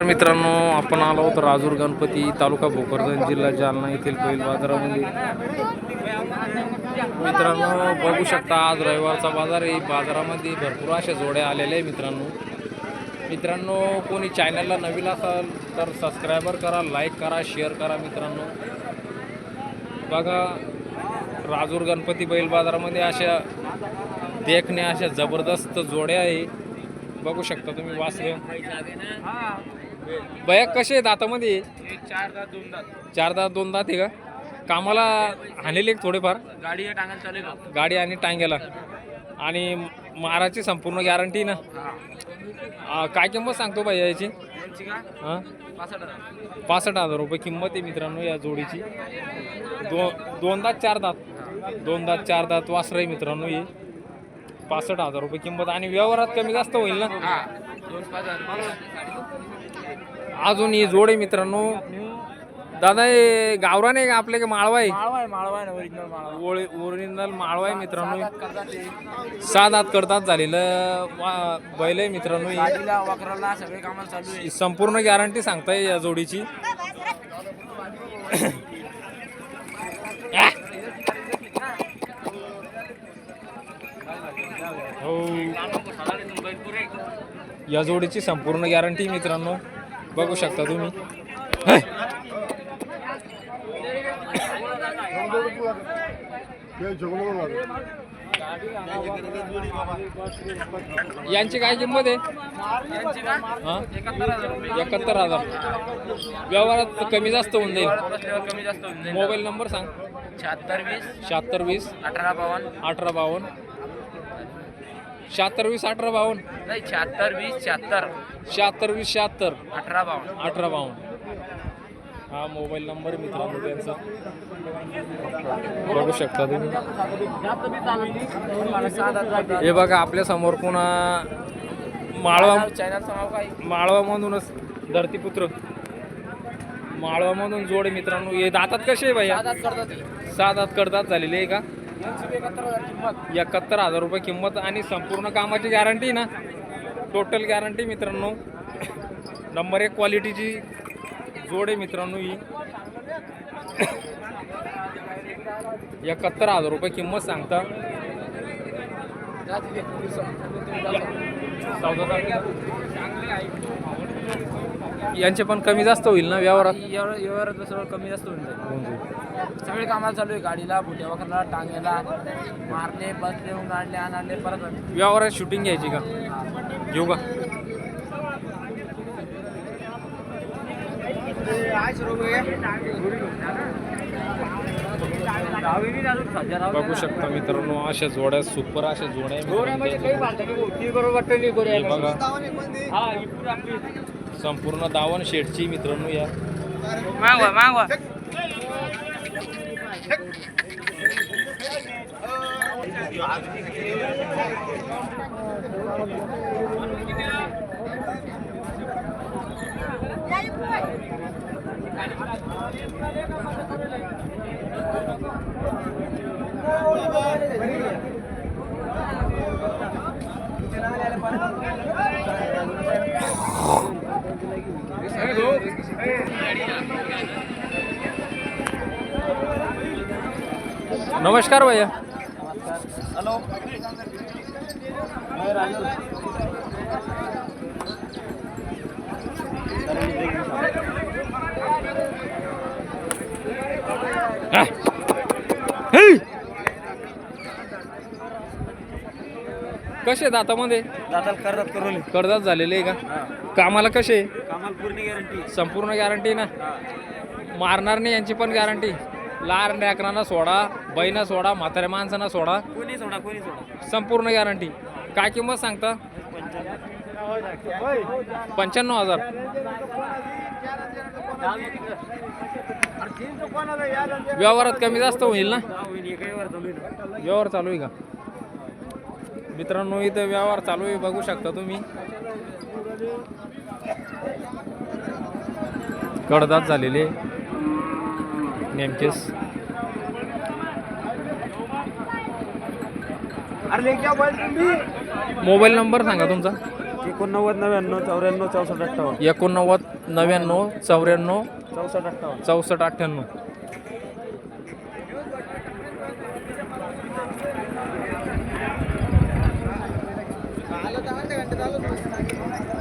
मित्रांनो, आपण आलो आहोत राजूर गणपती, तालुका भोकरदन, जिल्हा जालना येथील बैल बाजारामध्ये. मित्रांनो बघू शकता, आज रविवारचा बाजार आहे. बाजारामध्ये भरपूर अशा जोड्या आलेल्या आहे. मित्रांनो कोणी चॅनलला नवीन असाल तर सबस्क्रायबर करा, लाईक करा, शेअर करा. मित्रांनो बघा, राजूर गणपती बैल बाजारामध्ये अशा देखण्या अशा जबरदस्त जोड्या आहे. बघू शकता तुम्ही वासरे. बया कसे आहेत दातामध्ये? चार दात दोन दात आहे का? कामाला हाणलेले थोडेफार गाडी आणि टांग्याला, आणि माराची संपूर्ण गॅरंटी ना? काय किंमत सांगतो भाई याची? हां, 65,000 रुपये किंमत आहे मित्रांनो या जोडीची. दोन दात चार दात वासर आहे मित्रांनो. ही 65,000 रुपये किंमत, आणि व्यवहारात कमी जास्त होईल ना? अजून ही जोड आहे मित्रांनो. दादा हे गावरान आहे का आपल्या? माळवा आहे? ओरिजिनल माळवा आहे मित्रांनो. 6 दात करतात झालेलं बैल आहे मित्रांनो. संपूर्ण गॅरंटी सांगताय या जोडीची. हो, या जोडीची संपूर्ण गॅरंटी मित्रांनो. बघू शकता तुम्ही. यांची काय किंमत आहे? 71,000. व्यवहारात कमी जास्त होऊन जाईल. मोबाईल नंबर सांग. 7620 1852 1852. 7620 1852 नाही, 7620 76 7620 76 1852 1852. हा मोबाईल नंबर मित्रांनो त्यांचा. बघू शकता तुम्ही. हे बघा आपल्या समोर पुन्हा माळवामधूनच धरतीपुत्र माळवामधून जोडे मित्रांनो. हे दातात कसे आहे भैया? 6 दात करतात झालेले आहे का? 71,000 रुपये किंमत, आणि संपूर्ण कामाची गॅरंटी ना? टोटल गॅरंटी मित्रांनो. नंबर 1 क्वालिटीची जोड आहे मित्रांनो ही. 71,000 रुपये किंमत सांगता. यांचे पण कमी जास्त होईल ना व्यवहारात? सगळं कमी जास्त होऊन जाईल. सगळे कामाला चालू आहे. गाडीला, बुट्या वखरला, टांग्याला, मारले, बसले, उन्हाळले, आणले, परत व्यवहारात शूटिंग घ्यायची का? घेऊ का? बघू शकता मित्रांनो, अशा जोड्या, सुपर अशा जोड्या बघा. संपूर्ण दावण शेडची मित्रांनो या. मागवा नमस्कार भैया. हॅलो. कसे दातामध्ये? दाताला कर्जात झालेले आहे का? कामाला कसे? कामाला पूर्ण गॅरंटी. संपूर्ण गॅरंटी ना? मारणार नाही यांची पण गॅरंटी. लार लेकरांना सोडा, बैना सोडा, म्हाताऱ्या माणसांना सोडा, कोणी सोडा. संपूर्ण गॅरंटी. काय किंमत सांगता? 95,000. व्यवहारात कमी जास्त होईल ना? व्यवहार चालू आहे का मित्रांनो? इथं व्यवहार चालू आहे, बघू शकता तुम्ही. कडदात झालेले नेमकेच. अरे ले क्या बैल तुम भी मोबाईल नंबर सांगा तुमचा. 89 99 94 64 58 89 99 94 64 58 64 98.